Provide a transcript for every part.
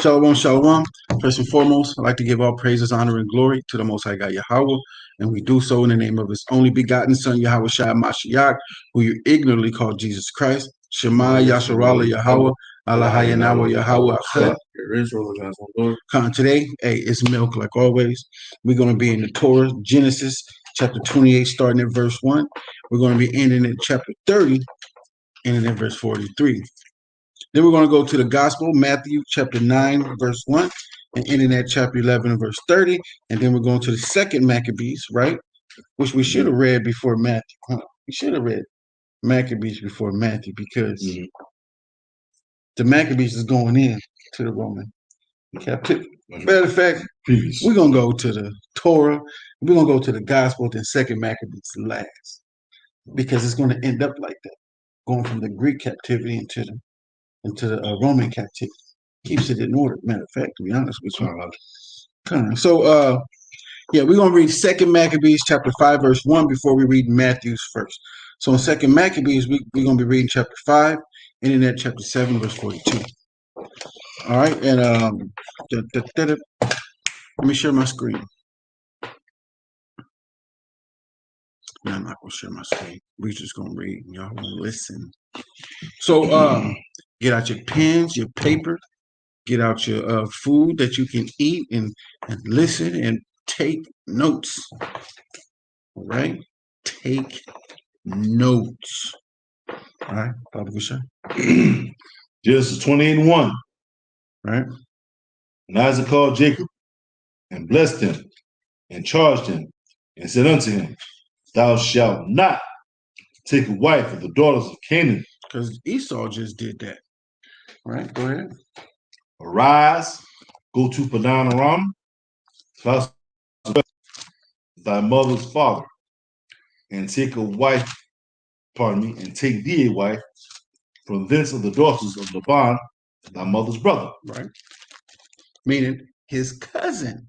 Shalom, shalom. First and foremost, I'd like to give all praises, honor, and glory to the Most High God Yahweh, and we do so in the name of His only begotten Son, Yahweh Shai Mashiach, who you ignorantly call Jesus Christ. Shema Yasharala Yahweh, Allah Hayanawa Yahweh Achad. Today, hey, it's milk like always. We're going to be in the Torah, Genesis chapter 28, starting at verse 1. We're going to be ending at chapter 30, ending at verse 43. Then we're going to go to the Gospel, Matthew chapter 9, verse 1, and ending at chapter 11 and verse 30. And then we're going to the second Maccabees, right? Which we should have read before Matthew. We should have read Maccabees before Matthew because the Maccabees is going in to the Roman captivity. Matter of fact, we're going to go to the Torah. We're going to go to the Gospel, then second Maccabees last. Because it's going to end up like that, going from the Greek captivity into the Roman captivity. Keeps it in order, matter of fact, to be honest with you. So, we're going to read 2 Maccabees chapter 5, verse 1 before we read Matthew's first. So in 2 Maccabees, we're going to be reading chapter 5, and in that chapter 7, verse 42. All right, and let me share my screen. No, I'm not going to share my screen. We're just going to read. Y'all going to listen. So, get out your pens, your paper. Get out your food that you can eat and listen and take notes. All right? Take notes. All right, Papa Gusha. Genesis 28:1. All right. And Isaac called Jacob and blessed him and charged him and said unto him, Thou shalt not take a wife of the daughters of Canaan. Because Esau just did that. All right, go ahead. Arise, go to Padan Aram, house of thy mother's father, and take a wife, and take thee a wife from thence of the daughters of Laban, thy mother's brother. Right. Meaning his cousin.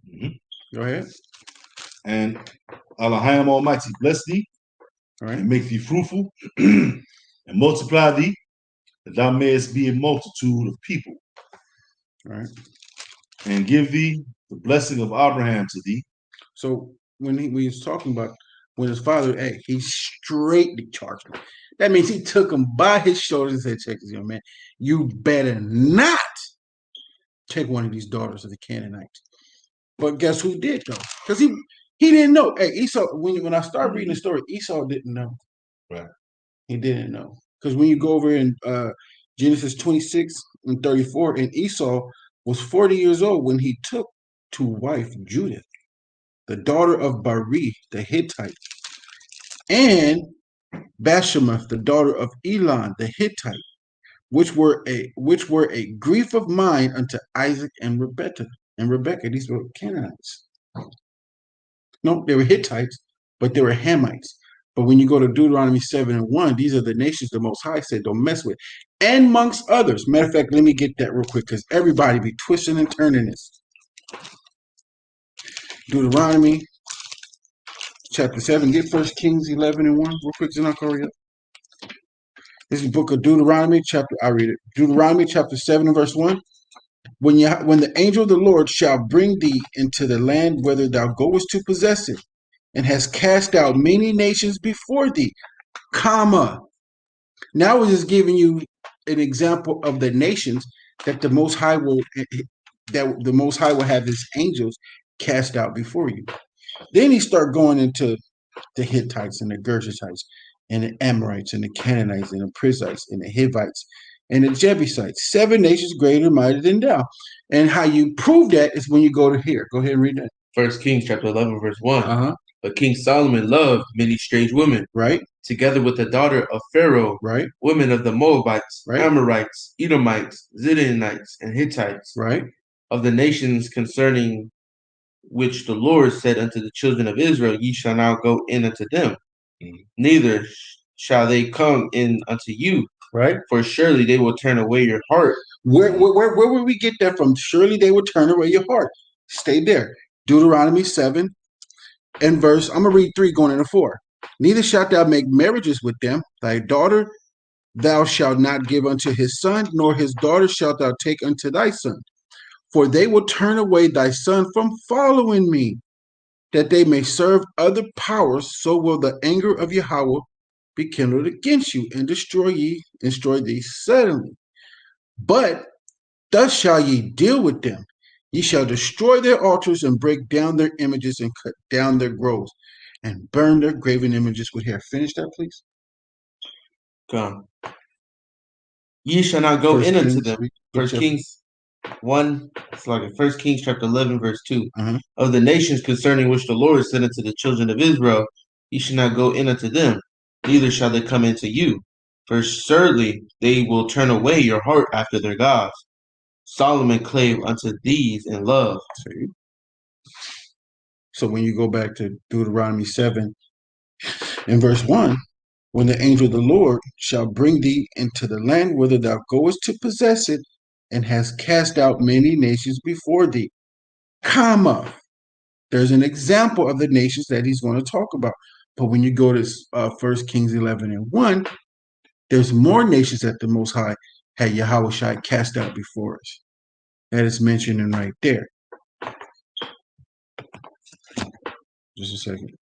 Go ahead. And Elohim Almighty bless thee, right, and make thee fruitful, and multiply thee, that thou mayest be a multitude of people. Right. And give thee the blessing of Abraham to thee. So when he was talking about when his father, he straightly charged him. That means he took him by his shoulders and said, check this, young man, you better not take one of these daughters of the Canaanites. But guess who did, though? Because he didn't know. Hey, Esau, when I started reading the story, Esau didn't know. Right. He didn't know. Because when you go over in Genesis 26 and 34, and Esau was 40 years old when he took to wife Judith, the daughter of Bari, the Hittite, and Bashemath, the daughter of Elon, the Hittite, which were a grief of mine unto Isaac and Rebekah. These were Canaanites. No, they were Hittites, but they were Hamites. But when you go to Deuteronomy 7 and 1, these are the nations the Most High said don't mess with. And amongst others. Matter of fact, let me get that real quick because everybody be twisting and turning this. Deuteronomy chapter 7. Get 1 Kings 11 and 1 real quick, then I'll hurry up. This is the book of Deuteronomy chapter. I read it. Deuteronomy chapter 7 and verse 1. When the angel of the Lord shall bring thee into the land whither thou goest to possess it, and has cast out many nations before thee, comma. Now we're just giving you an example of the nations that the Most High will have his angels cast out before you. Then he start going into the Hittites and the Gershites and the Amorites and the Canaanites and the Perizzites and the Hivites and the Jebusites, 7 nations greater and mightier than thou. And how you prove that is when you go to here. Go ahead and read that. 1 Kings chapter 11, verse 1. But King Solomon loved many strange women, right, together with the daughter of Pharaoh, right, women of the Moabites, right, Amorites, Edomites, Zidonites, and Hittites, right, of the nations concerning which the Lord said unto the children of Israel, Ye shall now go in unto them, neither shall they come in unto you, right, for surely they will turn away your heart. Where would we get that from? Surely they will turn away your heart. Stay there. Deuteronomy 7 and verse, I'm going to read 3 going into 4. Neither shalt thou make marriages with them. Thy daughter thou shalt not give unto his son, nor his daughter shalt thou take unto thy son. For they will turn away thy son from following me, that they may serve other powers. So will the anger of Yahweh be kindled against you, and destroy thee suddenly. But thus shall ye deal with them. Ye shall destroy their altars, and break down their images, and cut down their groves, and burn their graven images with hair. Finish that, please. Come. Ye shall not go in unto them. First Kings 1, it's like in 1 Kings chapter 11, verse 2. Of the nations concerning which the Lord said unto the children of Israel, ye shall not go in unto them, neither shall they come into you. For assuredly they will turn away your heart after their gods. Solomon clave unto these in love. So when you go back to Deuteronomy 7 in verse 1, when the angel of the Lord shall bring thee into the land whither thou goest to possess it, and has cast out many nations before thee, comma, there's an example of the nations that he's going to talk about. But when you go to 1 Kings 11 and 1, there's more nations that the Most High had Yahweh cast out before us. That is mentioned in right there. Just a second.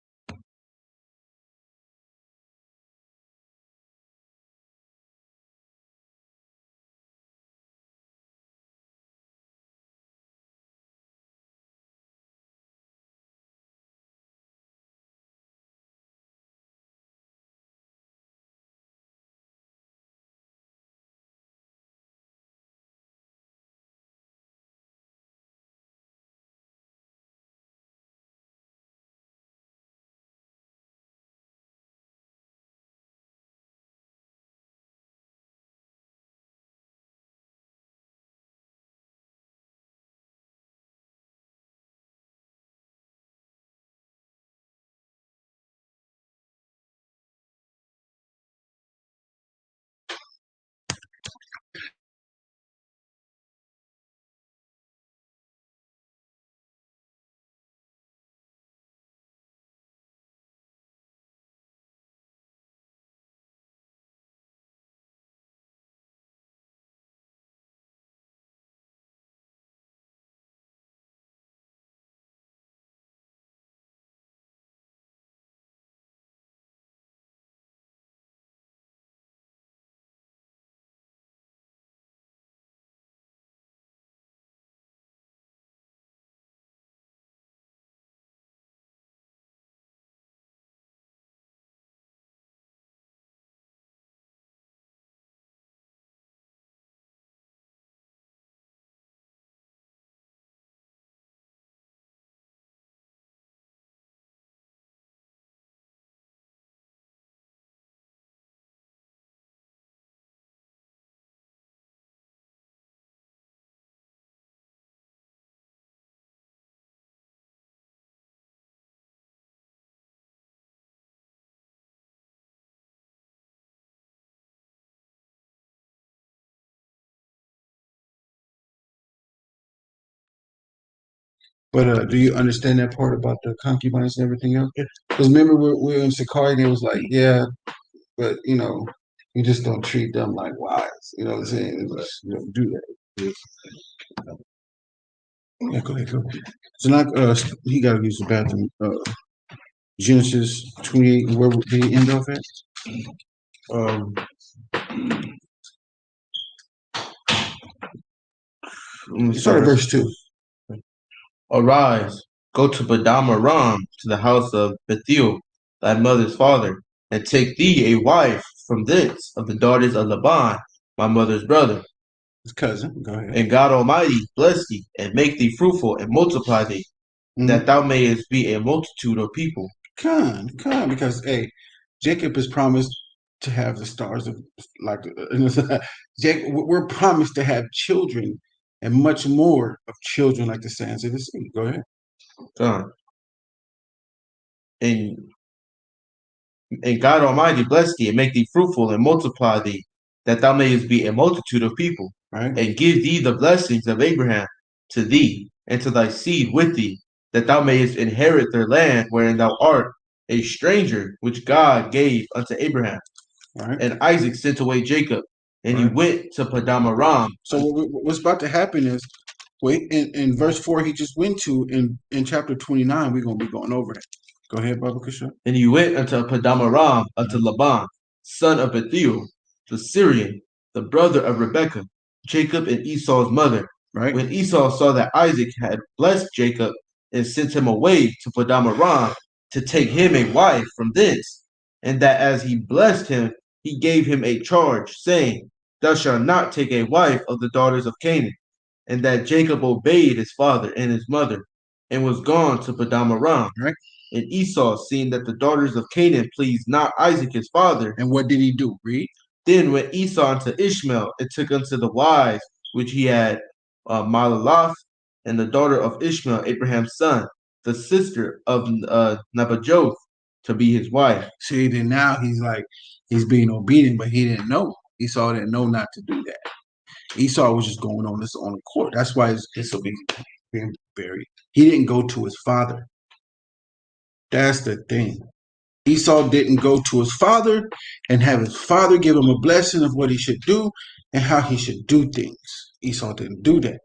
But do you understand that part about the concubines and everything else? Because remember, we're in Sakari, and it was like, yeah, but you just don't treat them like wives. You know what I'm saying? You don't do that. Yeah, go ahead. So now he got to use the bathroom. Genesis 28. Where did he end off at? Start at verse 2. Arise, go to Padam Aram, to the house of Bethuel, thy mother's father, and take thee a wife from thence of the daughters of Laban, my mother's brother. His cousin. Go ahead. And God Almighty bless thee, and make thee fruitful, and multiply thee, that thou mayest be a multitude of people. Come, because Jacob is promised to have the stars of Jacob. We're promised to have children, and much more of children like the sands of the sea. Go ahead. And God Almighty bless thee, and make thee fruitful, and multiply thee, that thou mayest be a multitude of people. Right. And give thee the blessings of Abraham to thee, and to thy seed with thee, that thou mayest inherit their land wherein thou art a stranger, which God gave unto Abraham. Right. And Isaac sent away Jacob, and he went to Padam Aram. So what's about to happen is, in verse 4 he just went to, in chapter 29, we're going to be going over that. Go ahead, Baba Kasha. And he went unto Padam Aram, unto Laban, son of Bethuel, the Syrian, the brother of Rebekah, Jacob and Esau's mother. Right. When Esau saw that Isaac had blessed Jacob and sent him away to Padam Aram to take him a wife from thence, and that as he blessed him, he gave him a charge, saying, Thou shalt not take a wife of the daughters of Canaan. And that Jacob obeyed his father and his mother, and was gone to Padam Aram. Right. And Esau, seeing that the daughters of Canaan pleased not Isaac his father. And what did he do? Read. Then went Esau unto Ishmael, and took unto the wives which he had Mahalath, and the daughter of Ishmael, Abraham's son, the sister of Nebajoth, to be his wife. See, then now he's being obedient, but he didn't know. Esau didn't know not to do that. Esau was just going on his own accord. That's why his disobedience being buried. He didn't go to his father. That's the thing. Esau didn't go to his father and have his father give him a blessing of what he should do and how he should do things. Esau didn't do that.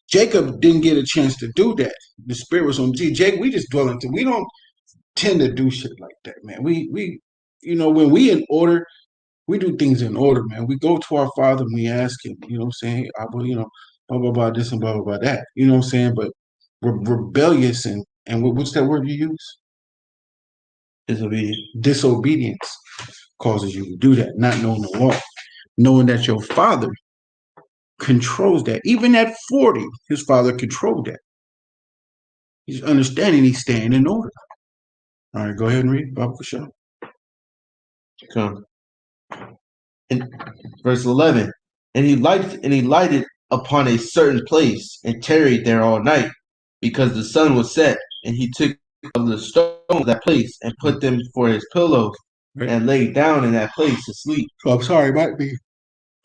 Jacob didn't get a chance to do that. The spirit was on Jacob. We just dwell into. We don't tend to do shit like that, man. We when we in order, we do things in order, man. We go to our father and we ask him, you know what I'm saying? Hey, Abba, blah, blah, blah, this and blah, blah, blah, that. You know what I'm saying? But we're rebellious and what's that word you use? Disobedience causes you to do that, not knowing the law. Knowing that your father controls that. Even at 40, his father controlled that. He's understanding he's staying in order. All right, go ahead and read, Baba Kasha. Come. In verse 11, and he lighted upon a certain place and tarried there all night, because the sun was set, and he took of the stones of that place and put them for his pillows, and laid down in that place to sleep. So I'm sorry, it might be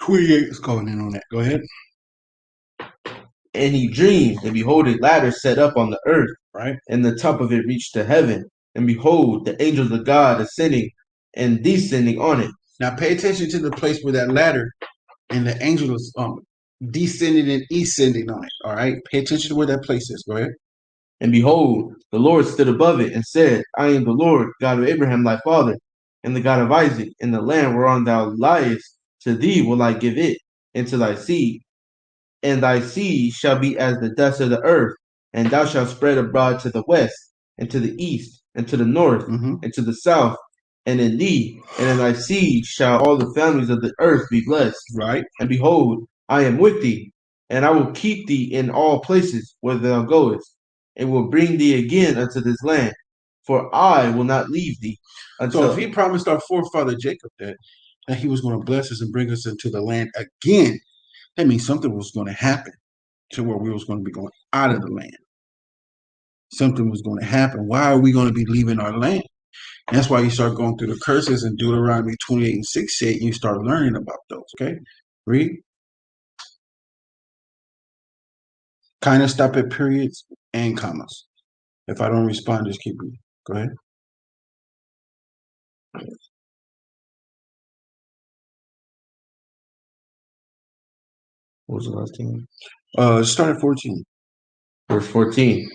28 is going in on that. Go ahead. And he dreamed, and behold, a ladder set up on the earth, right, and the top of it reached to heaven. And behold, the angels of God ascending and descending on it. Now pay attention to the place where that ladder and the angel is descending and ascending on it. All right, pay attention to where that place is. Go ahead. And behold, the Lord stood above it and said, I am the Lord, God of Abraham thy father, and the God of Isaac, and the land whereon thou liest, to thee will I give it, and to thy seed. And thy seed shall be as the dust of the earth, and thou shalt spread abroad to the west, and to the east, and to the north, and to the south. And in thee and in thy seed shall all the families of the earth be blessed. Right. And behold, I am with thee, and I will keep thee in all places where thou goest, and will bring thee again unto this land, for I will not leave thee. So if he promised our forefather Jacob that he was going to bless us and bring us into the land again, that means something was going to happen to where we was going to be going out of the land. Something was going to happen. Why are we going to be leaving our land? And that's why you start going through the curses in Deuteronomy 28 and 6, and you start learning about those. Okay? Read. Kind of stop at periods and commas. If I don't respond, just keep reading. Go ahead. What was the last thing? Start at 14. Verse 14.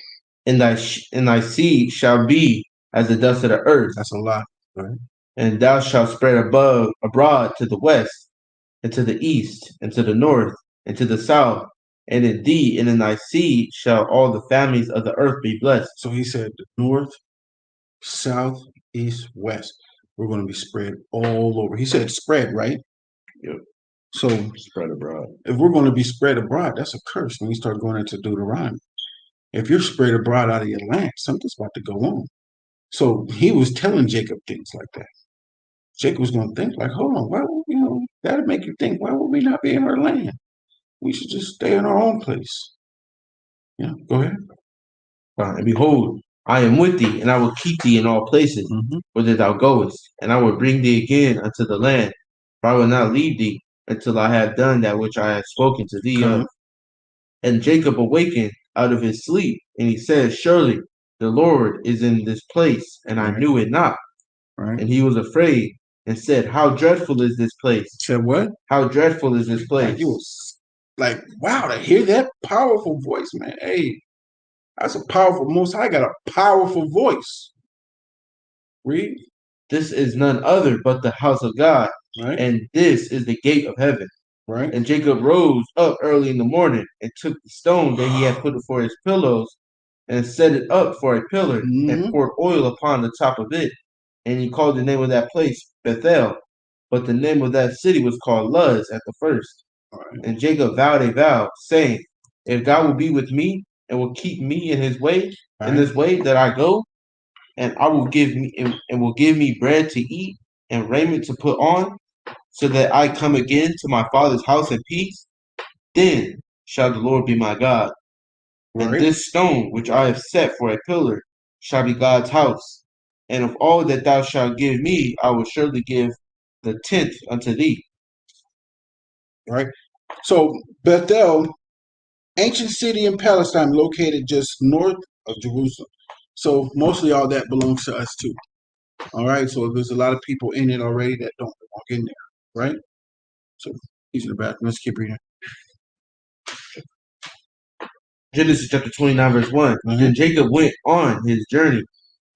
And thy seed shall be as the dust of the earth. That's a lot. Right? And thou shalt spread abroad to the west, and to the east, and to the north, and to the south. And in thee and in thy seed shall all the families of the earth be blessed. So he said north, south, east, west. We're going to be spread all over. He said spread, right? Yep. So spread abroad. If we're going to be spread abroad, that's a curse when you start going into Deuteronomy. If you're spread abroad out of your land, something's about to go on. So he was telling Jacob things like that. Jacob was going to think like, hold on, why would, that'll make you think, why would we not be in our land? We should just stay in our own place. Yeah, go ahead. And behold, I am with thee, and I will keep thee in all places whither thou goest, and I will bring thee again unto the land, for I will not leave thee until I have done that which I have spoken to thee of. And Jacob awakened out of his sleep, and he said, surely the Lord is in this place, and I knew it not. And he was afraid, and said, "How dreadful is this place?" Said what? How dreadful is this place? Like, he was like, wow, to hear that powerful voice, man. Hey, that's a powerful. Most High got a powerful voice. Read. This is none other but the house of God, Right. and this is the gate of heaven. Right. And Jacob rose up early in the morning and took the stone that he had put for his pillows and set it up for a pillar and poured oil upon the top of it. And he called the name of that place Bethel, but the name of that city was called Luz at the first. Right. And Jacob vowed a vow, saying, "If God will be with me and will keep me in his way, in this way that I go, and I will give me and will give me bread to eat and raiment to put on, so that I come again to my father's house in peace, then shall the Lord be my God. And Right. this stone which I have set for a pillar shall be God's house. And of all that thou shalt give me, I will surely give the tenth unto thee." Right. So Bethel, ancient city in Palestine, located just north of Jerusalem. So mostly all that belongs to us too. All right. So there's a lot of people in it already that don't belong in there. Right. So he's in the back. Let's keep reading. Genesis chapter 29, verse 1. And Jacob went on his journey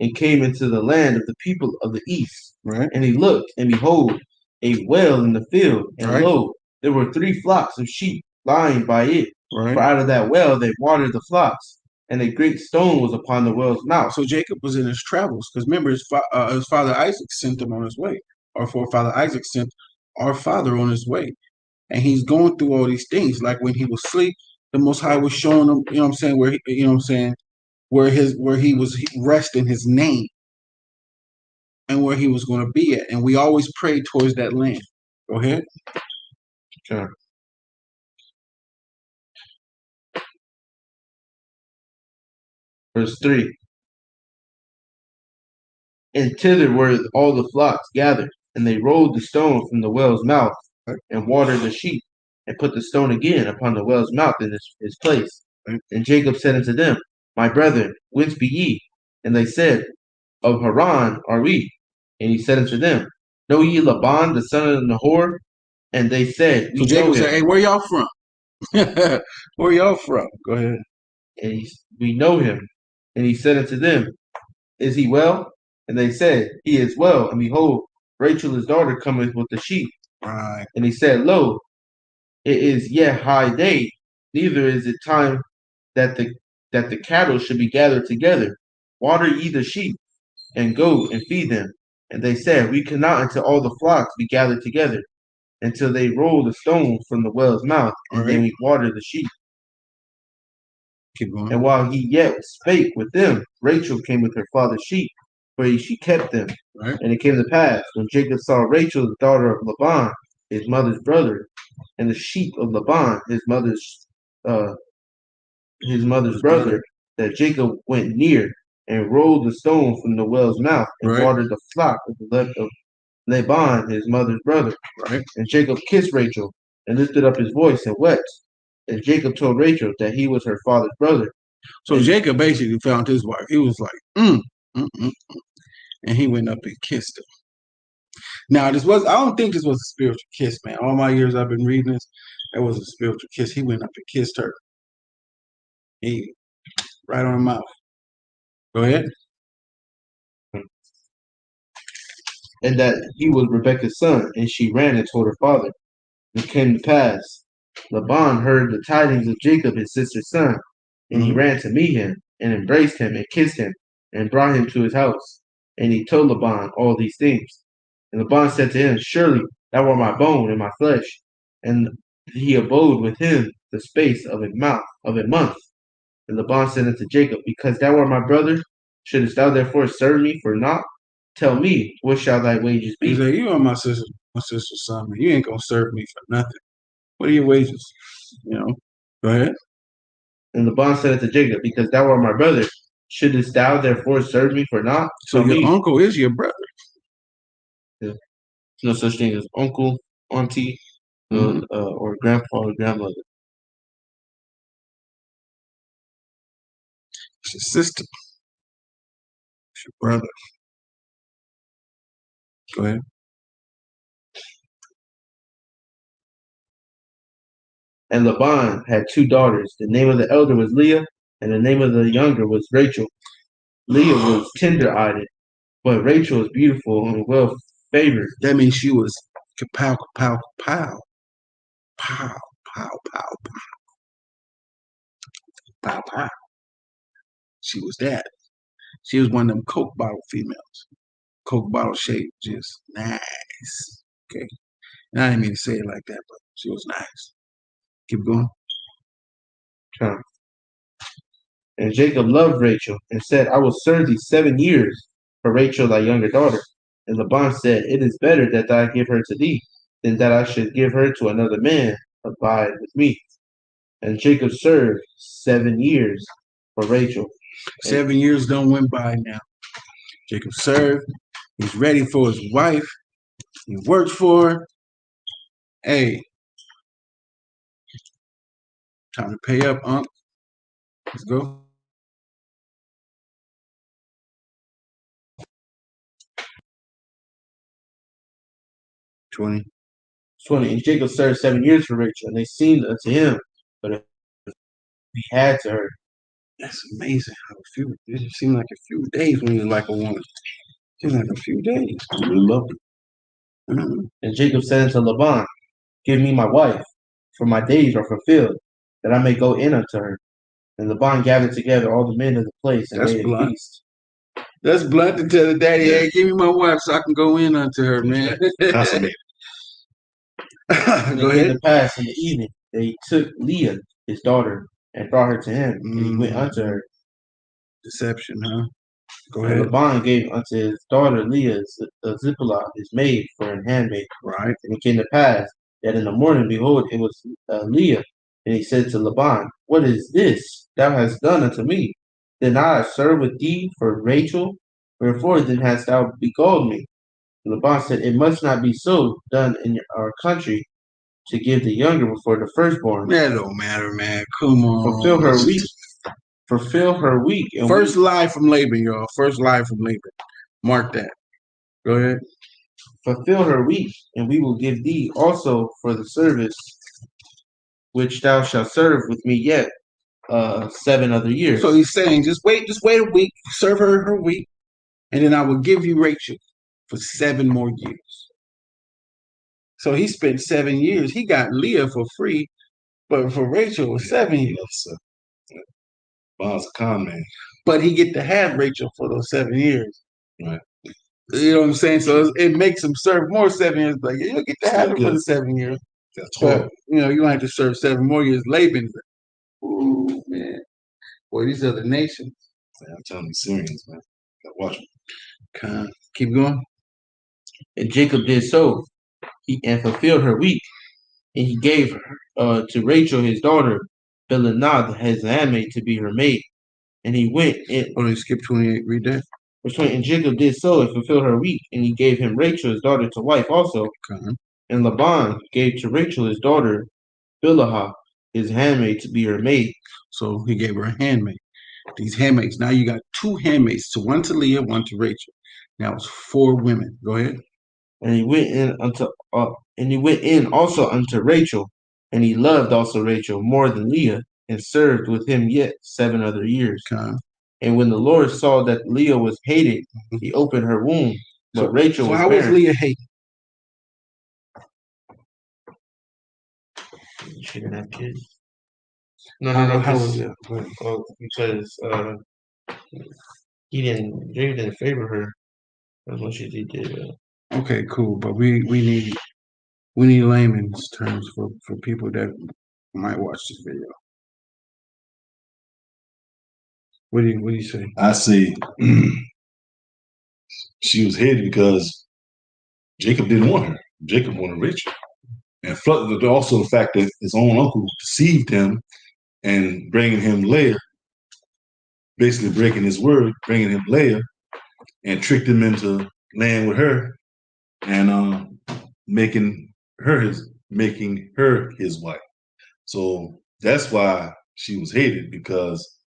and came into the land of the people of the east. Right. And he looked, and behold, a well in the field, and lo, there were 3 flocks of sheep lying by it. For out of that well they watered the flocks, and a great stone was upon the well's mouth. So Jacob was in his travels, because remember, his father Isaac sent him on his way. Our forefather Isaac sent our father on his way. And he's going through all these things. Like when he was asleep, the Most High was showing him, you know what I'm saying, where he, you know what I'm saying, where he was resting his name and where he was going to be at. And we always pray towards that land. Go ahead. Sure. Verse 3. And thither were all the flocks gathered, and they rolled the stone from the well's mouth, and watered the sheep, and put the stone again upon the well's mouth in his place. And Jacob said unto them, "My brethren, whence be ye?" And they said, "Of Haran are we." And he said unto them, "Know ye Laban the son of Nahor?" And they said, "We So know Jacob him." said, "Hey, where y'all from?" Where y'all from? Go ahead. And we know him. And he said unto them, "Is he well?" And they said, "He is well. And behold, Rachel his daughter cometh with the sheep." Right. And he said, "Lo, it is yet high day, neither is it time that the cattle should be gathered together. Water ye the sheep, and go and feed them." And they said, "We cannot until all the flocks be gathered together, until they roll the stone from the well's mouth, and then we water the sheep." Keep going. And while he yet spake with them, Rachel came with her father's sheep, for she kept them. Right. And it came to pass, when Jacob saw Rachel, the daughter of Laban, his mother's brother, and the sheep of Laban, his mother's brother, that Jacob went near and rolled the stone from the well's mouth and watered the flock of Laban, his mother's brother. Right. And Jacob kissed Rachel and lifted up his voice and wept. And Jacob told Rachel that he was her father's brother. So Jacob basically found his wife. He was like, and he went up and kissed her. Now, I don't think this was a spiritual kiss, man. All my years I've been reading this, it was a spiritual kiss. He went up and kissed her. He, right on her mouth. Go ahead. And that he was Rebekah's son, and she ran and told her father. And it came to pass, Laban heard the tidings of Jacob his sister's son, and he ran to meet him, and embraced him, and kissed him, and brought him to his house. And he told Laban all these things. And Laban said to him, "Surely thou art my bone and my flesh." And he abode with him the space of a month. And Laban said unto Jacob, "Because thou art my brother, shouldest thou therefore serve me for naught? Tell me, what shall thy wages be?" He said, "You are my sister's son, man. You ain't gonna serve me for nothing. What are your wages?" You know. Go ahead. And Laban said unto Jacob, "Because thou art my brother, shouldest thou therefore serve me for naught?" So Tell your me. uncle is your brother. There's no such thing as uncle, auntie, or grandpa or grandmother. It's your sister. It's your brother. Go ahead. And Laban had 2 daughters. The name of the elder was Leah, and the name of the younger was Rachel. Leah was tender-eyed, but Rachel was beautiful and well favored. That means she was kapow, kapow, kapow. Pow, pow, pow, pow. Pow, pow. She was that. She was one of them Coke bottle females. Coke bottle shape, just nice. Okay. And I didn't mean to say it like that, but she was nice. Keep going. And Jacob loved Rachel and said, I will serve thee 7 years for Rachel thy younger daughter. And Laban said, It is better that I give her to thee than that I should give her to another man. Abide with me. And Jacob served 7 years for Rachel. 7 years don't went by now. Jacob served. He's ready for his wife. He worked for her. Hey, time to pay up, Unc. Let's go. $20. And Jacob served 7 years for Rachel, and they seemed unto him, but he had to her. That's amazing how it just seemed like a few days when you're like a woman. It seemed like a few days. You love it. Mm-hmm. And Jacob said unto Laban, Give me my wife, for my days are fulfilled, that I may go in unto her. And Laban gathered together all the men of the place and made a feast. That's blunt to tell the daddy, hey, give me my wife so I can go in unto her, man. Fascinating. Go ahead. In the evening, they took Leah, his daughter, and brought her to him, and he went unto her. Deception, huh? Go and ahead. Laban gave unto his daughter Leah Zipporah, his maid, for an handmaid. Right. And it came to pass that in the morning, behold, it was Leah. And he said to Laban, What is this thou hast done unto me? Did not I serve with thee for Rachel? Wherefore then hast thou beguiled me? And Laban said, It must not be so done in our country, to give the younger before the firstborn. That don't matter, man. Come on. Fulfill her week. Fulfill her week. And first lie from Laban, y'all. First lie from Laban. Mark that. Go ahead. Fulfill her week, and we will give thee also for the service which thou shalt serve with me yet 7 other years. So he's saying, just wait a week, serve her week, and then I will give you Rachel for 7 more years. So he spent 7 years. He got Leah for free, but for Rachel it was 7 years. Bond's a con man. But he get to have Rachel for those 7 years. Right. You know what I'm saying? So it makes him serve more 7 years. Like, you'll get to have her for the 7 years. That's but, you know, you don't have to serve 7 more years. Laban's like, ooh, man. Boy, these other nations. Man, I'm telling you, Syrians, man. Watch them. Keep going. And Jacob did so, and fulfilled her week. And he gave her to Rachel, his daughter, Bilhanah, his handmaid, to be her maid. And he went in. Oh, you skip 28. Read that. And Jacob did so and fulfilled her week, and he gave him Rachel, his daughter, to wife also. And Laban gave to Rachel, his daughter, Bilhah, his handmaid, to be her maid. So he gave her a handmaid. These handmaids. Now you got 2 handmaids. So one to Leah, one to Rachel. Now it's 4 women. Go ahead. And he went in also unto Rachel, and he loved also Rachel more than Leah, and served with him yet 7 other years. And when the Lord saw that Leah was hated, he opened her womb. But Rachel was how barren. was Leah hated? She didn't have kids. No. How was it? Because Jacob didn't favor her as much as he did. Okay, cool. But we need layman's terms for people that might watch this video. What do you say? I say she was hated because Jacob didn't want her. Jacob wanted Rachel. And also the fact that his own uncle deceived him and bringing him Leah, basically breaking his word, bringing him Leah, and tricked him into laying with her and making her his wife. So that's why she was hated, because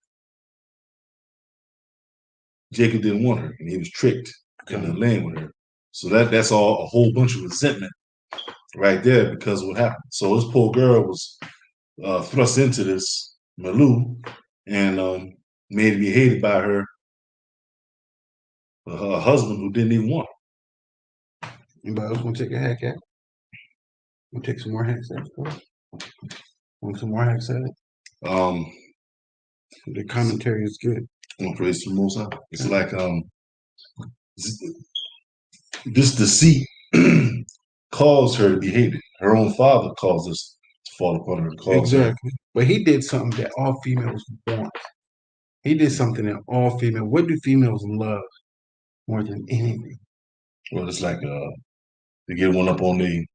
Jacob didn't want her, and he was tricked into laying with her. So that's all a whole bunch of resentment right there because of what happened. So this poor girl was thrust into this Malu and made to be hated by her husband who didn't even want her. Anybody else want to take a hack at it? We'll take some more hacks at it. Want some more hacks at it? The commentary is good. Praise the Most High. It's like this deceit caused her to be hated. Her own father caused this to fall upon her. Exactly. But he did something that all females want. He did something that all females. What do females love more than anything? Well, it's like they get one up on the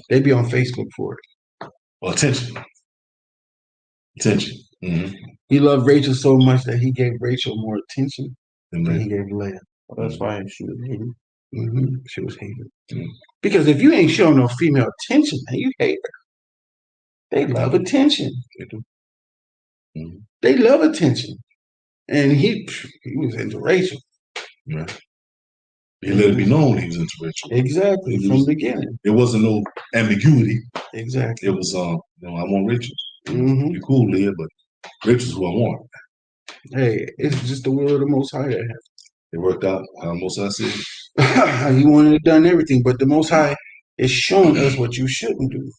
they be on Facebook for it. Attention. Mm-hmm. He loved Rachel so much that he gave Rachel more attention than he gave Leah. Well, that's why she was hated. Mm-hmm. She was hated. Mm-hmm. Because if you ain't showing no female attention, then you hate her. They love attention. They do. Mm-hmm. They love attention. And he was into Rachel. Right. He let it be known he was into Rachel. Exactly. From the beginning. There wasn't no ambiguity. Exactly. It was I want Rachel. Mm-hmm. You're cool, Leah, but Rachel's who I want. Hey, it's just the will of the Most High that happened. It worked out how the Most High said. He wanted it done everything, but the Most High is showing us what you shouldn't do.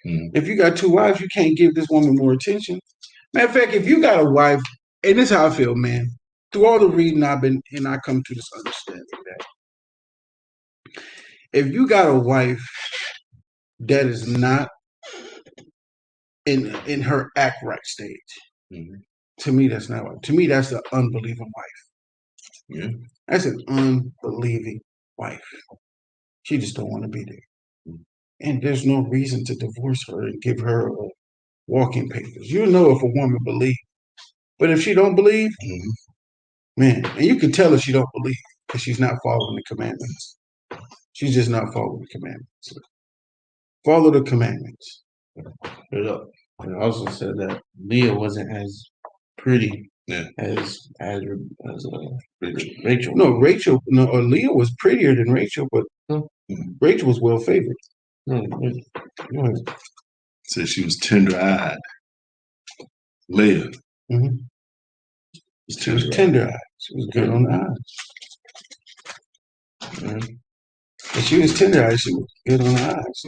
Mm-hmm. If you got two wives, you can't give this woman more attention. Matter of fact, if you got a wife, and this is how I feel, man. Through all the reading I've been, and I come to this understanding that if you got a wife that is not in her act right stage, mm-hmm. To me, that's not right. To me, that's an unbelieving wife. Yeah, that's an unbelieving wife. She just don't want to be there, mm-hmm. And there's no reason to divorce her and give her walking papers. You know if a woman believes, but if she don't believe, mm-hmm. Man, and you can tell if she don't believe because she's not following the commandments. She's just not following the commandments. Follow the commandments. It also said that Leah wasn't as pretty as Rachel. No, Leah was prettier than Rachel, but Rachel was well favored. Said she was tender-eyed. Leah. Mm-hmm. She was tender-eyed. She was good on the eyes. Mm-hmm. And she was tender-eyed. She was good on the eyes.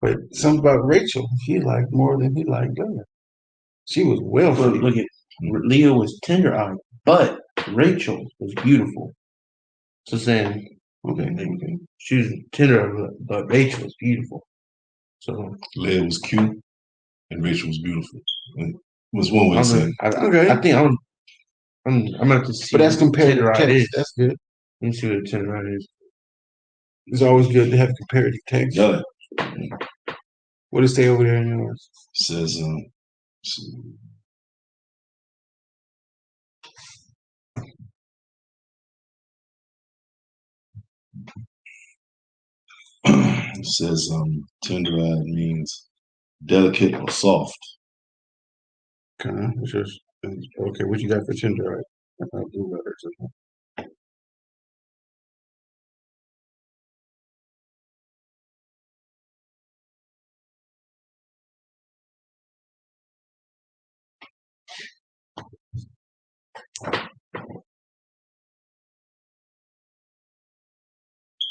But something about Rachel, he liked more than he liked Leah. She was well favored. Look at Leah was tender-eyed, but Rachel was beautiful. So saying, okay, she was tender, but Rachel was beautiful. So Leah was cute, and Rachel was beautiful. Was one way to say. Okay, I think I'm gonna have to see. But that's comparative text. That's good. Let me see what tender-eyed is. It's always good to have comparative text. Yeah. What does it say over there in yours? It says, it says tender-eyed means delicate or soft. Okay, it's just okay. What you got for tender-eyed? I'll do better.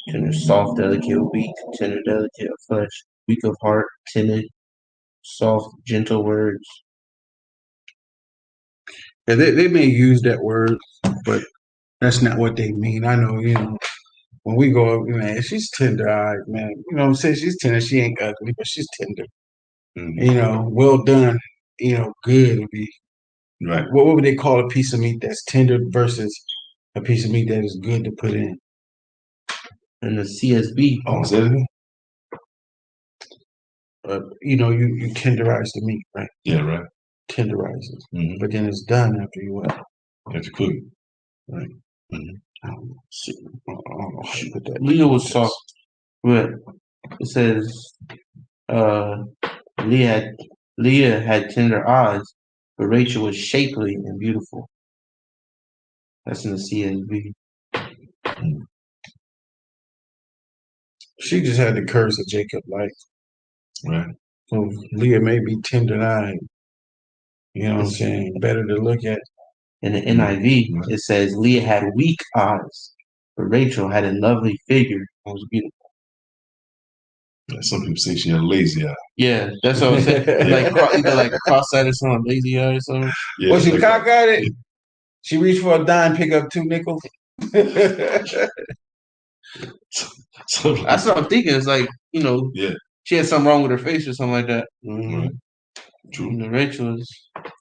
Tender, soft, delicate, weak, tender, delicate of flesh, weak of heart, timid, soft, gentle words. Yeah, they may use that word, but that's not what they mean. I know, when we go up, man, she's tender-eyed, man. You know what I'm saying? She's tender. She ain't ugly, but she's tender. Mm-hmm. Well done. Good would be right. What would they call a piece of meat that's tender versus a piece of meat that is good to put in? And the CSB. Oh, is that it? You tenderize the meat, right? Yeah, right. Tenderize it, mm-hmm. But then it's done after you have to cook it, right? Mm-hmm. I don't know how you put that. Leah was soft, but it says Leah had tender eyes, but Rachel was shapely and beautiful. That's in the CSB. Mm-hmm. She just had the curse of Jacob, like, right? So Leah may be tender-eyed. You know what I'm saying? Better to look at. In the NIV, it says Leah had weak eyes, but Rachel had a lovely figure and was beautiful. Some people say she had a lazy eye. Yeah, that's what I'm saying. Like either like cross-eyed or something, lazy eye or something. Yeah, Was she like cockeyed? Yeah. She reached for a dime, pick up 2 nickels. That's what I'm thinking. It's like, yeah, she had something wrong with her face or something like that. Mm-hmm. Right. True. Rachel was.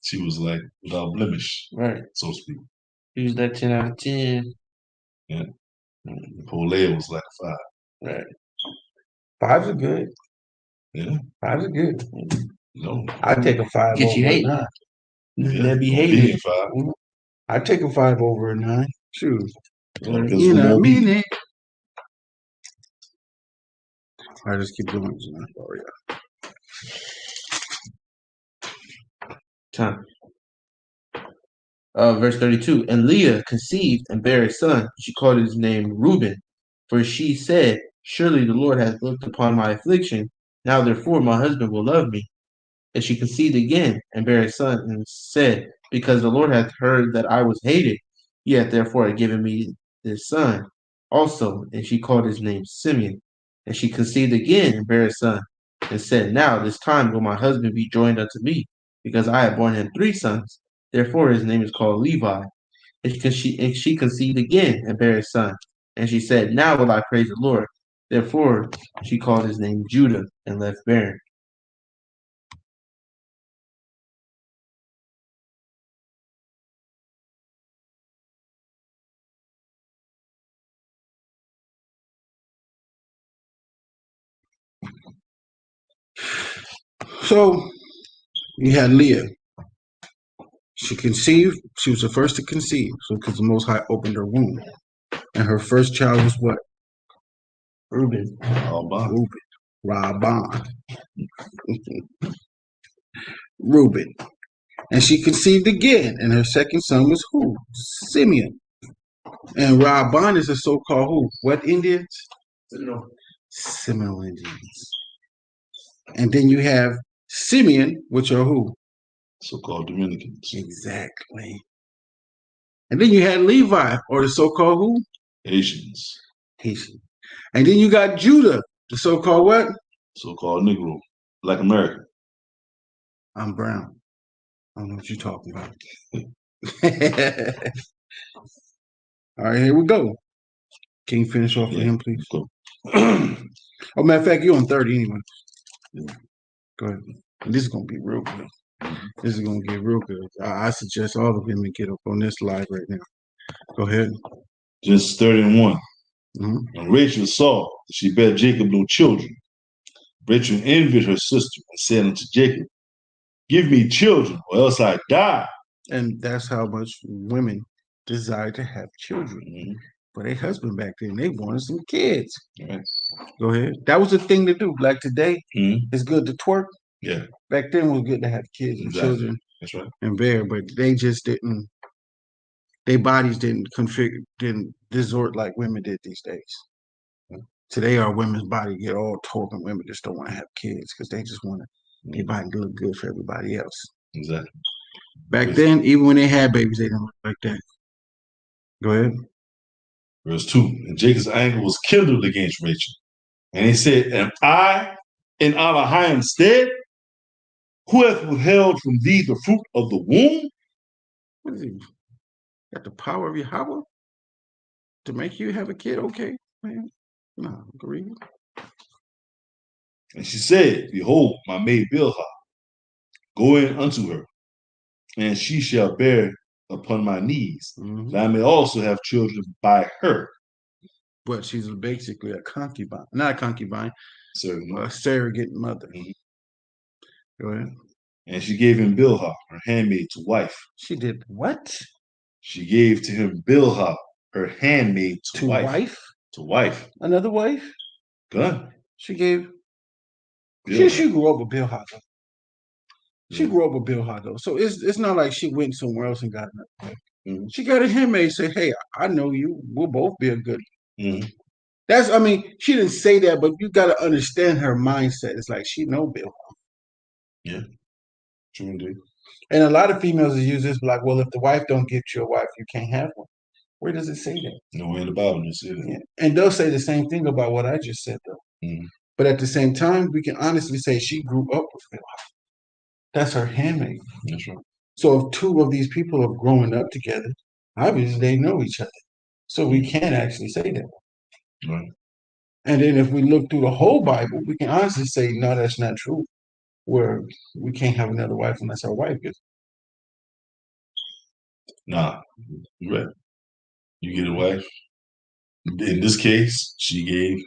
She was like without blemish, right? So to speak. She was that 10 out of 10. Yeah. Poor Leah was like a 5. Right. 5s are good. Yeah. 5s are good. No. I'd take a 5 Get over you a hating. 9. Yeah, be hating. 5. I'd take a 5 over a 9. Shoot. You know, meaning. All right, let's keep doing this. Time. Verse 32. And Leah conceived and bare a son. She called his name Reuben, for she said, surely the Lord hath looked upon my affliction. Now therefore my husband will love me. And she conceived again and bare a son, and said, because the Lord hath heard that I was hated, he hath therefore given me this son also. And she called his name Simeon. And she conceived again and bare a son, and said, now this time will my husband be joined unto me, because I have borne him 3 sons. Therefore his name is called Levi. And she conceived again and bare a son. And she said, now will I praise the Lord. Therefore she called his name Judah, and left barren. So you had Leah. She conceived. She was the first to conceive. So because the Most High opened her womb. And her first child was what? Reuben. Rabban. Reuben. And she conceived again. And her second son was who? Simeon. And Rabban is a so-called who? What Indians? Seminole Indians. And then you have Simeon, which are who? So-called Dominicans. Exactly. And then you had Levi, or the so-called who? Haitians. And then you got Judah, the so-called what? So-called Negro. Black American. I'm brown. I don't know what you're talking about. All right, here we go. Can you finish off with him, please? Go. Oh, matter of fact, you're on 30 anyway. Yeah. Go ahead. And this is going to be real good. This is going to get real good. I suggest all of them to get up on this live right now. Go ahead. Genesis 31. And Rachel saw that she bare Jacob no children. Rachel envied her sister and said unto Jacob, give me children, or else I die. And that's how much women desire to have children. For their husband back then, they wanted some kids. Right. Go ahead. That was the thing to do. Like today, it's good to twerk. Yeah. Back then, it was good to have kids and children. That's right. And bear, but they just didn't. Their bodies didn't distort like women did these days. Today, our women's body get all torqued, and women just don't want to have kids because they just want their body to look good for everybody else. Exactly. Back then, even when they had babies, they didn't look like that. Go ahead. Verse 2. And Jacob's anger was kindled against Rachel. And he said, am I in Elohim's stead? Who hath withheld from thee the fruit of the womb? What is he? Got the power of Yahweh to make you have a kid? Okay, man. No, agree. And she said, behold, my maid Bilhah, go in unto her, and she shall bear upon my knees, that I may also have children by her. But she's basically a concubine. Not a concubine, a surrogate mother. Go ahead. And she gave him Bilhah, her handmaid, to wife. She did what? She gave to him Bilhah, her handmaid, to wife. To wife. Another wife? Good. She gave. She grew up with Bilhah. She grew up with Bilhah though, so it's not like she went somewhere else and got another wife. She got a handmaid. Say, hey, I know you. We'll both be a goodie. That's. I mean, she didn't say that, but you got to understand her mindset. It's like she know Bilhah. Yeah. True indeed. And a lot of females use this like, well, if the wife don't get you a wife, you can't have one. Where does it say that? Nowhere in the Bible does it say that. Yeah. And they'll say the same thing about what I just said, though. Mm-hmm. But at the same time, we can honestly say she grew up with Bill. That's her handmaid. That's right. So if two of these people are growing up together, obviously they know each other. So we can't actually say that. Right. And then if we look through the whole Bible, we can honestly say, no, that's not true. Where we can't have another wife unless our wife gets. Nah, you're right. You get a wife. In this case, she gave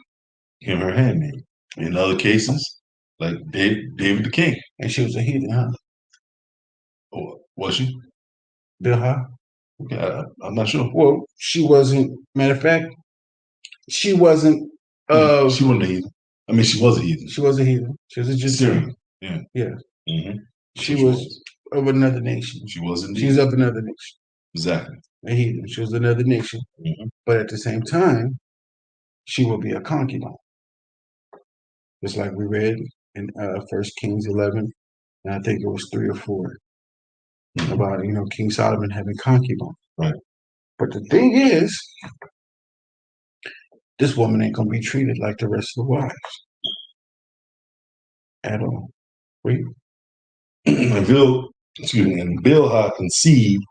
him her handmaid. In other cases, like David the king. And she was a heathen, huh? Oh, was she? Bilhah? Okay, I'm not sure. Well, she wasn't. Matter of fact, she wasn't. She wasn't a heathen. I mean, she was a heathen. She was a heathen. She was a Syrian. Yeah. Yeah. Mm-hmm. She was of another nation. She was indeed. She's of another nation. Exactly. A heathen. She was another nation. Mm-hmm. But at the same time, she will be a concubine. Just like we read in 1 Kings 11, and I think it was 3 or 4, about, King Solomon having concubines. Right. But the thing is, this woman ain't going to be treated like the rest of the wives. At all. Read. And Bilhah conceived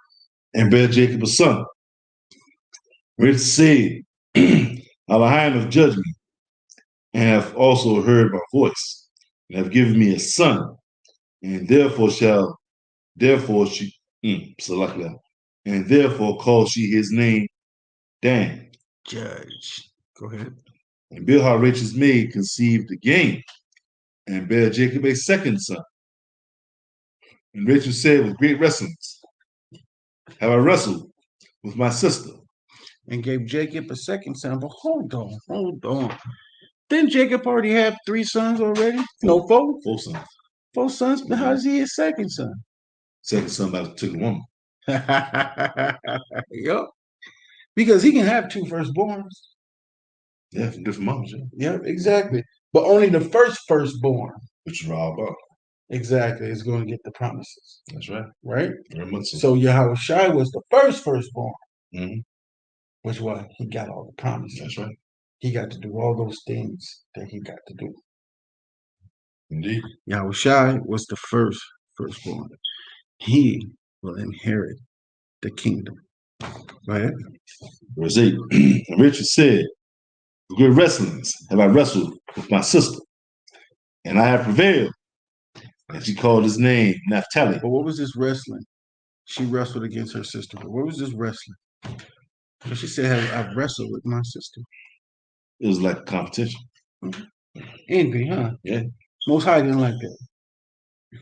and bare Jacob a son. Which said, I have judged me, and have also heard my voice, and have given me a son, and therefore she and therefore called she his name Dan. Judge. Go ahead. And Bilhah Rachel's maid conceived again, and bare Jacob a second son. And Rachel said with great wrestlings, have I wrestled with my sister? And gave Jacob a second son. But hold on. Didn't Jacob already have 3 sons already? No, 4? 4 sons. 4 sons? But how is he his second son? Second son by the took a woman. Yep. Because he can have 2 firstborns. Yeah, from different moms. Yeah, exactly. But only the firstborn, which is Rabbah. Exactly, is going to get the promises. That's right. Right? Very much so. So Yahushua was the firstborn. Mm-hmm. Which was he got all the promises. That's right. He got to do all those things that he got to do. Indeed. Yahushua was the firstborn. He will inherit the kingdom. Right? Verse 8. And Richard said, with great wrestlings have I wrestled with my sister, and I have prevailed. And she called his name Naphtali. But what was this wrestling? She wrestled against her sister. But what was this wrestling? She said, I've wrestled with my sister. It was like a competition. Envy, huh? Yeah. Most High didn't like that.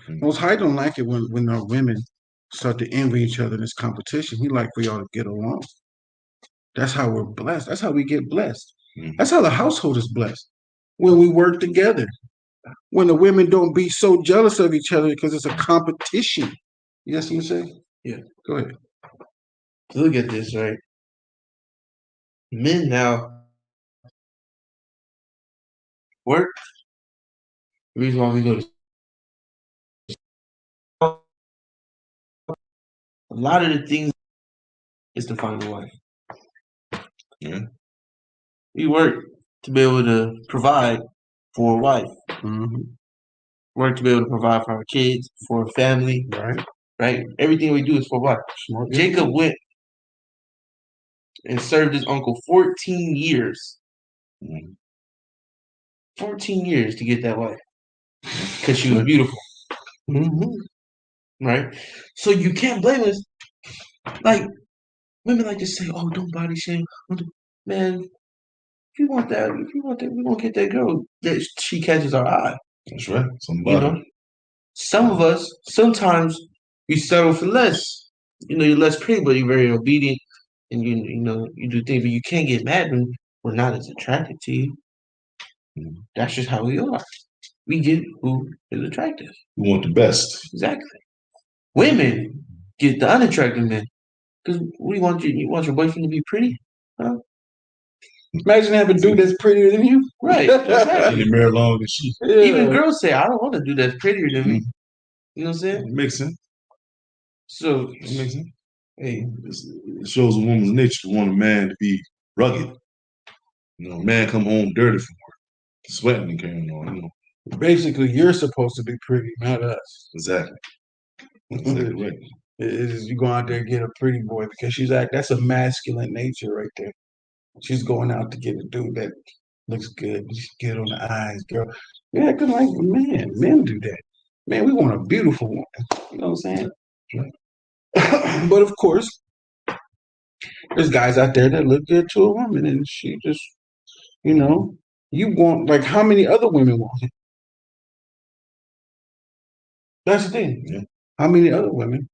Most High don't like it when our women start to envy each other in this competition. He like for y'all to get along. That's how we're blessed. That's how we get blessed. That's how the household is blessed. When we work together. When the women don't be so jealous of each other because it's a competition. You see what I'm saying? Yeah. Go ahead. Look at this, right? Men now work. The reason why we go to a lot of the things is to find a wife. Yeah. We work to be able to provide for a wife. Mm-hmm. Work to be able to provide for our kids, for a family. Right. Right? Everything we do is for a wife. Jacob went and served his uncle 14 years. 14 years to get that wife. Because she was beautiful. Right? So you can't blame us. Like, women like to say, oh, don't body shame. Man, if you want that, we're going to get that girl that she catches our eye. That's right. Somebody. Some of us, sometimes we settle for less. You're less pretty, but you're very obedient. And, you do things, but you can't get mad when we're not as attracted to you. That's just how we are. We get who is attractive. We want the best. Exactly. Women get the unattractive men. Because what do you want? You want your boyfriend to be pretty? Huh? Imagine having a dude that's prettier than you. Right. Exactly. And married longer than she. Yeah. Even girls say, I don't want a dude that's prettier than me. You know what I'm saying? It makes sense. So It makes sense. hey, it shows a woman's nature to want a man to be rugged. You know, a man come home dirty from work, sweating and carrying on. You know, Basically, you're supposed to be pretty, not us. exactly. Exactly right. You go out there and get a pretty boy because that's a masculine nature right there. She's going out to get a dude that looks good. She's good on the eyes, girl. Yeah, because like men do that. Man, we want a beautiful woman. You know what I'm saying? But of course, there's guys out there that look good to a woman, and she just, you want like how many other women want him? That's the thing. Yeah. How many other women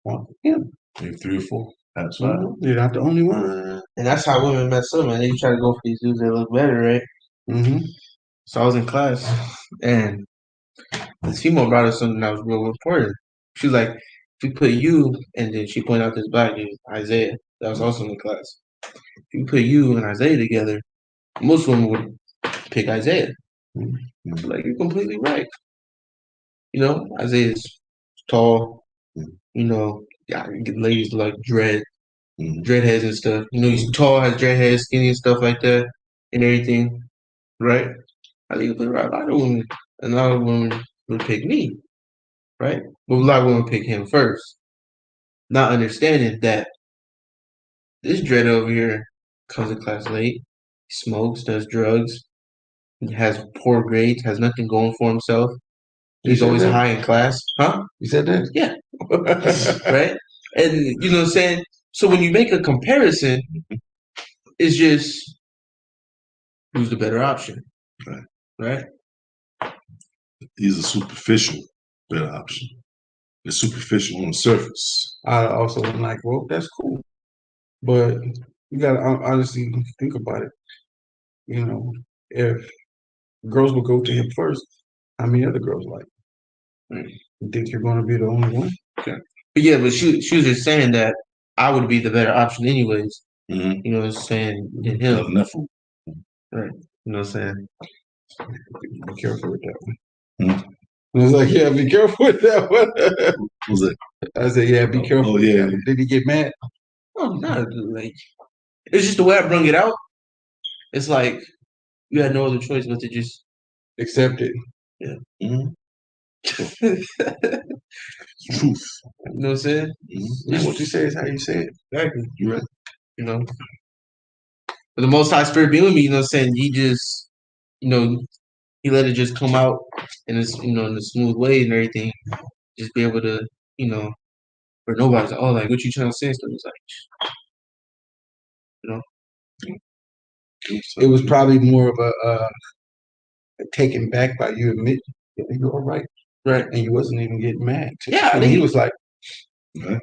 want him? Maybe 3 or 4. That's right. You're not the only one. and that's how women mess up, man. They try to go for these dudes that look better, right? Mm-hmm. So I was in class, and this female brought us something that was real important. She was like, if we put you, and then she pointed out this black dude, Isaiah, that was also in the class. If you put you and Isaiah together, most women would pick Isaiah. Mm-hmm. Like, you're completely right. You know, Isaiah's tall. You know, yeah, ladies like dreadheads and stuff. You know, he's tall, has dreadheads, skinny and stuff like that, and everything, right? I think a lot of women, and a lot of women would pick me, right? But a lot of women pick him first, not understanding that this dread over here comes to class late, smokes, does drugs, has poor grades, has nothing going for himself. He's always high in class. Huh? You said that? Yeah. Right? And you know what I'm saying? So when you make a comparison, it's just who's the better option. Right? He's a superficial better option. It's superficial on the surface. I also am like, well, that's cool. But you gotta honestly think about it. You know, if girls will go to him first, how many other girls like? You think you're gonna be the only one? Okay. But yeah, but she was just saying that I would be the better option anyways. Mm-hmm. You know what I'm saying? Than him. Enough. Right. You know what I'm saying? Be careful with that one. Mm-hmm. I was like, yeah, be careful with that one. What was it? I said, yeah, be careful. Oh, yeah. Did he get mad? Oh, not like it's just the way I brung it out. It's like you had no other choice but to just accept it. Yeah. Mm-hmm. Truth. You know what I'm saying? Mm-hmm. What you say is how you say it. Exactly. You're right. You know. But the Most High Spirit being with me, you know what I'm saying? He just, you know, he let it just come out in this, you know, in a smooth way and everything. Just be able to, you know, where nobody's like, oh, like, what you trying to say? And stuff. It's like, you know. It was probably more of a taken back by you admit yeah, you're all right. Right. And you wasn't even getting mad. Yeah. And he was like, yeah.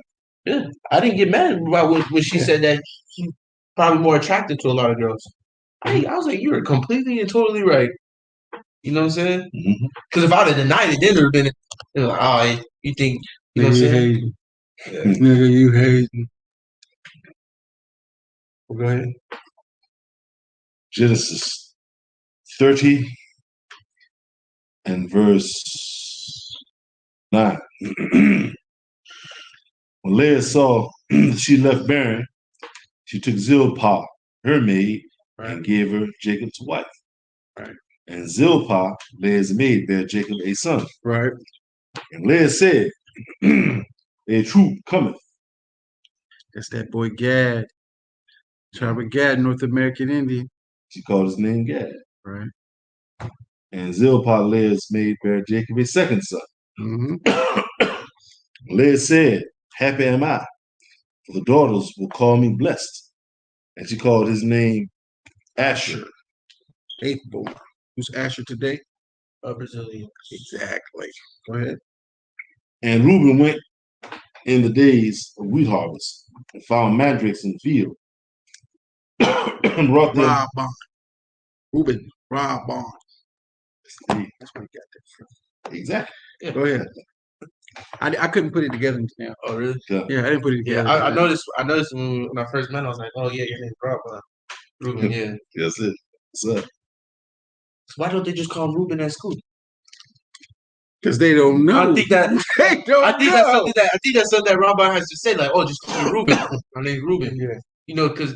I didn't get mad about when she said that he's probably more attracted to a lot of girls. I was like, you were completely and totally right. You know what I'm saying? Because if I'd have denied it, then it would have been like, oh, you think, you know what I'm saying? Yeah. Nigga, you hating. Well, go ahead. Genesis 30 and verse 9. When Leah saw she left barren, she took Zilpah, her maid, and gave her Jacob to wife. Right. And Zilpah, Leah's maid, bare Jacob a son. Right. And Leah said, a troop cometh. That's that boy Gad. Tribe of Gad, North American Indian. She called his name Gad. Right. And Zilpah, Leah's maid, bare Jacob a second son. Mm-hmm. Leah said, happy am I, for the daughters will call me blessed. And she called his name Asher. Eighth born. Who's Asher today? A Brazilian. Exactly. Go ahead. And Reuben went in the days of wheat harvest and found mandrakes in the field and brought them. Rob Bond. Reuben. Rob Bond. That's where he got that from. Exactly. Yeah. Go ahead. I couldn't put it together until now. Oh, really? Yeah, I didn't put it together. Yeah, I noticed when I first met him, I was like, oh, yeah, your name's Rob. Reuben, yeah. That's it. What's up? So why don't they just call him Reuben at school? Because they don't know. I think that they don't I think know. that's something that Rabbi has to say. Like, oh, just call me Reuben. My name's Reuben. Yeah. You know, because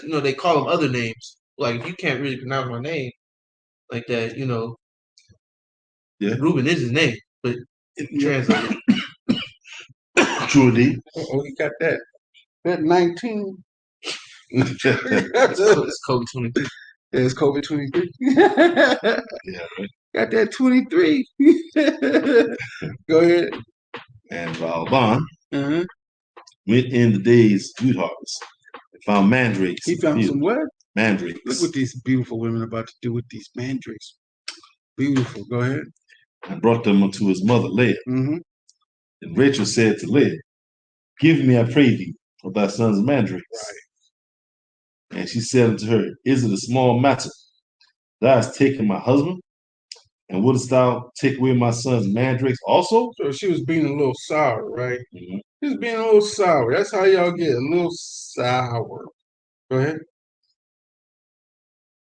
they call them other names. Like, if you can't really pronounce my name like that, Yeah. Reuben is his name, but translated. True indeed. Oh, he got that. That 19. It's COVID 23. It's COVID 23. Yeah, right. Got that 23. Go ahead. And Laban Uh-huh. went in the day's wheat harvest and found mandrakes. He found some what? Mandrakes. Look what these beautiful women are about to do with these mandrakes. Beautiful. Go ahead. And brought them unto his mother Leah. Mm-hmm. And Rachel said to Leah, "Give me, I pray thee, of thy son's mandrakes." Right. And she said unto her, "Is it a small matter? Thou hast taken my husband, and wouldst thou take away my son's mandrakes also?" So she was being a little sour, right? Mm-hmm. She was being a little sour. That's how y'all get a little sour. Go ahead.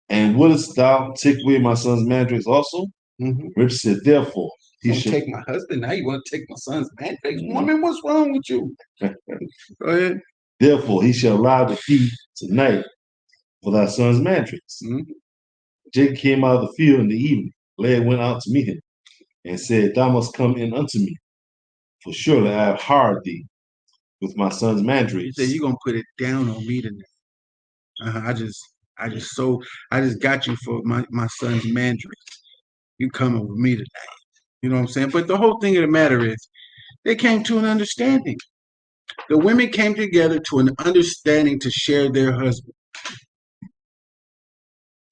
And wouldst thou take away my son's mandrakes also? Mm-hmm. Rachel said, "Therefore, he should take my husband. Now you want to take my son's mandrakes? Mm-hmm. Woman, what's wrong with you?" Go ahead. "Therefore, he shall lie with thee tonight for thy son's mandrakes." Mm-hmm. Jacob came out of the field in the evening. Leah went out to meet him and said, "Thou must come in unto me, for surely I have hired thee with my son's mandrakes." He said, "You're gonna put it down on me tonight. I just got you for my son's mandrakes. You coming with me tonight." You know what I'm saying? But the whole thing of the matter is, they came to an understanding. The women came together to an understanding to share their husband.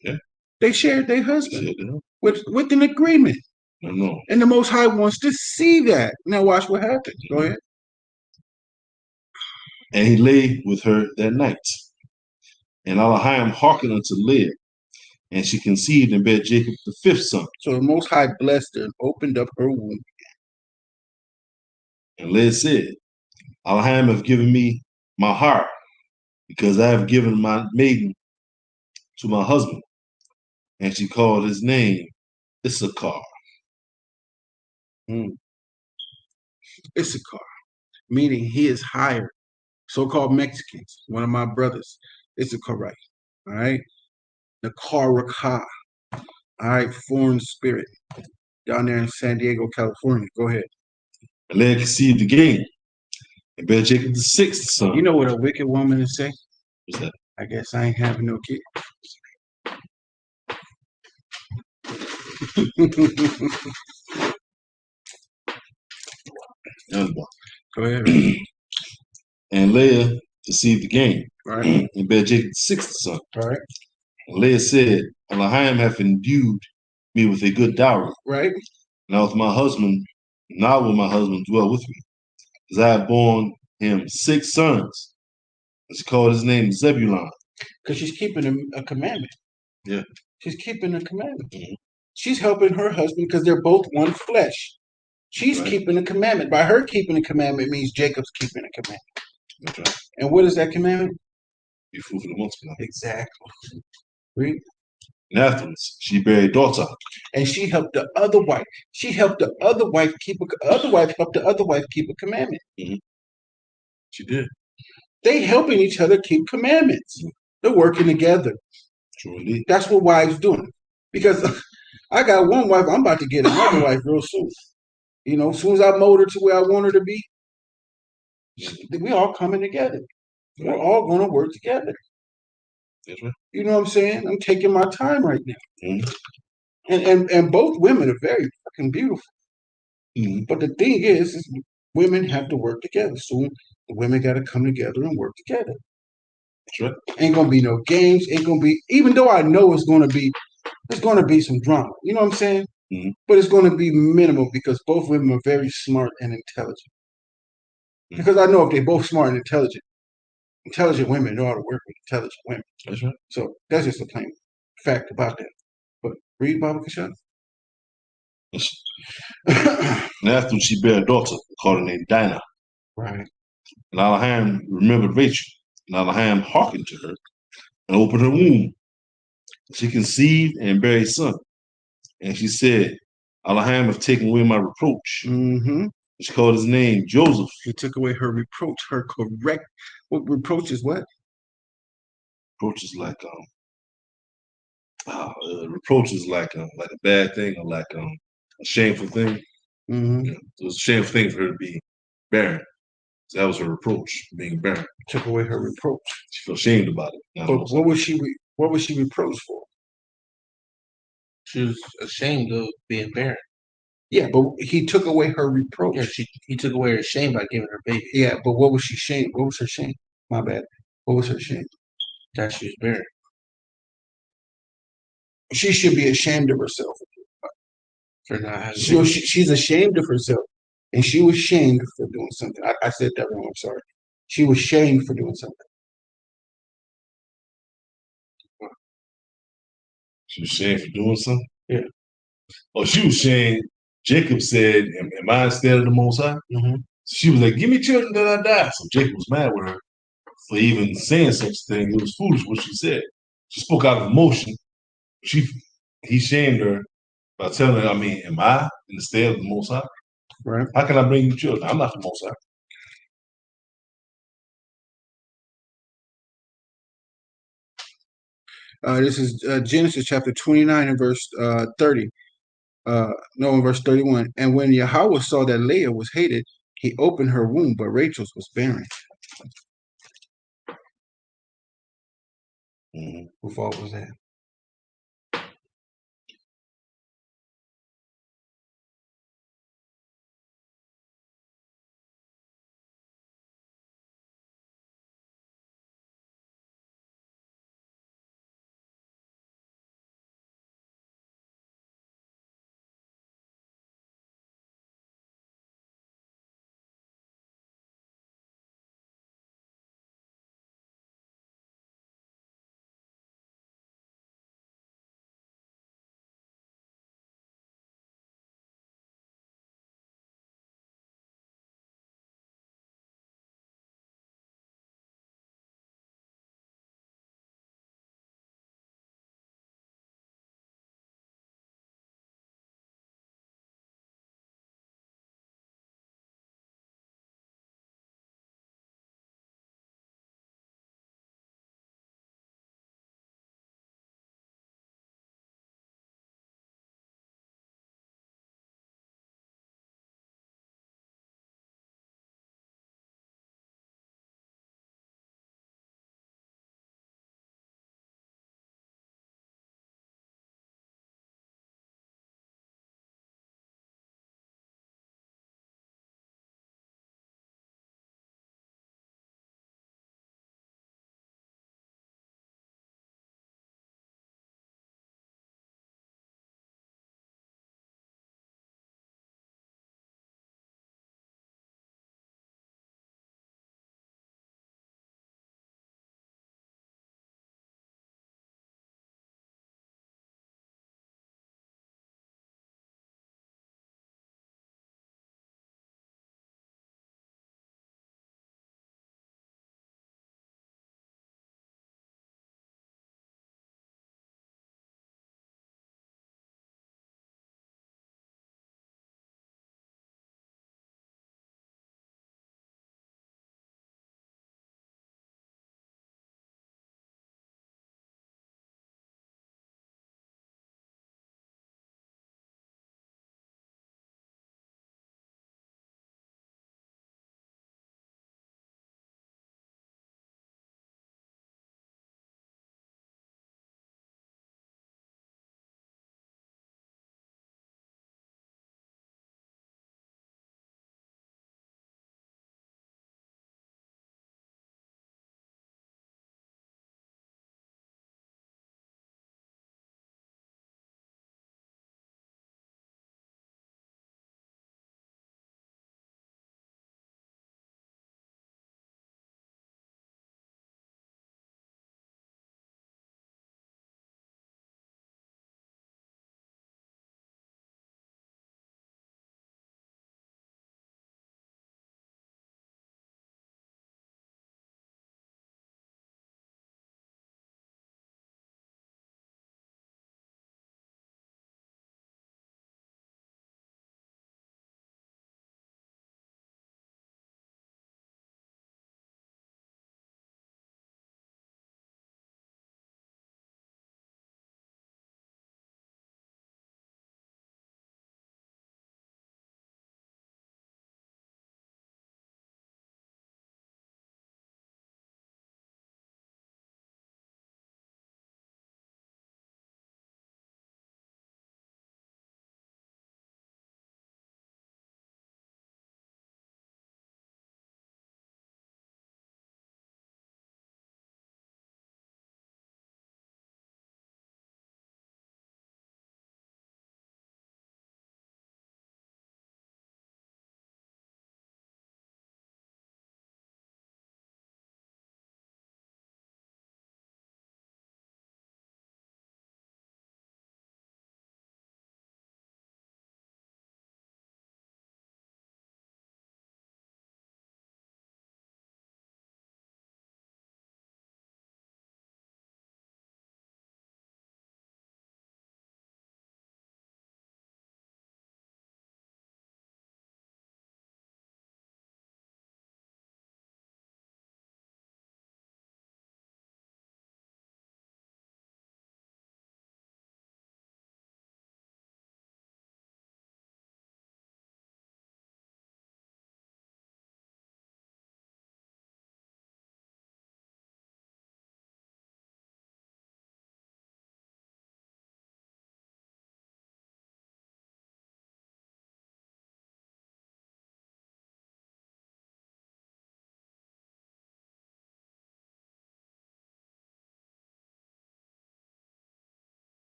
Yeah. They shared their husband with an agreement. No. And the Most High wants to see that. Now watch what happens. Go ahead. And he lay with her that night. And Elohim hearkened unto Leah, and she conceived and bare Jacob the fifth son. So the Most High blessed her and opened up her womb. And Leah said, "Elohim have given me my heart, because I have given my maiden to my husband." And she called his name Issachar. Issachar, meaning he is higher. So-called Mexicans, one of my brothers, Issacharite. All right. The Karaka. All right. Foreign spirit. Down there in San Diego, California. Go ahead. And Leah conceived again and bare Jacob the sixth son. You know what a wicked woman is saying? What's that? I guess I ain't having no kid. Go ahead. And Leah conceived again, right, and bare Jacob the sixth son. Right. And Leah said, "Elohim hath endued me with a good dowry. Right. Now will my husband dwell with me, because I have borne him 6 sons." And she called his name Zebulon. Because she's keeping a commandment. Yeah. She's keeping a commandment. Mm-hmm. She's helping her husband because they're both one flesh. She's keeping a commandment. By her keeping a commandment means Jacob's keeping a commandment. That's right. And what is that commandment? Be fruitful and multiply. Exactly. Read. And afterwards, she bare a daughter. And she helped the other wife. She helped the other wife keep helped the other wife keep a commandment. Mm-hmm. She did. They helping each other keep commandments. Mm-hmm. They're working together. True indeed. That's what wives doing. Because I got one wife, I'm about to get another wife real soon. You know, as soon as I mold her to where I want her to be, we all coming together. We're all going to work together. That's right. You know what I'm saying? I'm taking my time right now. Mm-hmm. And both women are very fucking beautiful. Mm-hmm. But the thing is women have to work together. So the women got to come together and work together. That's right. Ain't gonna be no games. Ain't gonna be. Even though I know it's gonna be some drama. You know what I'm saying? Mm-hmm. But it's gonna be minimal because both women are very smart and intelligent. Mm-hmm. Because I know if they're both smart and intelligent women know how to work with intelligent women. That's right. So that's just a plain fact about that. But read Baba Kashan. And after she bare a daughter, called her name Dinah. Right. And Elohim remembered Rachel. And Elohim hearkened to her and opened her womb. She conceived and bare a son. And she said, Elohim have taken away my reproach. Mm-hmm. She called his name Joseph. He took away her reproach, her correct. What reproach is what? Reproach is like reproach is like a bad thing or like a shameful thing. Mm-hmm. It was a shameful thing for her to be barren. So that was her reproach, being barren. Took away her reproach. She felt ashamed about it. But what was she? What was she reproached for? She was ashamed of being barren. Yeah, but he took away her reproach. Yeah, he took away her shame by giving her baby. Yeah, but what was she shame? What was her shame? My bad. What was her shame? That she was barren. She should be ashamed of herself. For not having She's ashamed of herself. And she was shamed for doing something. I said that wrong. I'm sorry. She was shamed for doing something. She was shamed for doing something? Yeah. Oh, she was shamed. Jacob said, am I instead of the Most High? Mm-hmm. So she was like, give me children that I die. So Jacob was mad with her for even saying such a thing. It was foolish what she said. She spoke out of emotion. He shamed her by telling her, am I instead of the Most High? Right. How can I bring you children? I'm not the Most High. This is Genesis chapter 29 and verse 30. In verse 31. And when Yahweh saw that Leah was hated, he opened her womb, but Rachel's was barren. Mm-hmm. What fault was that?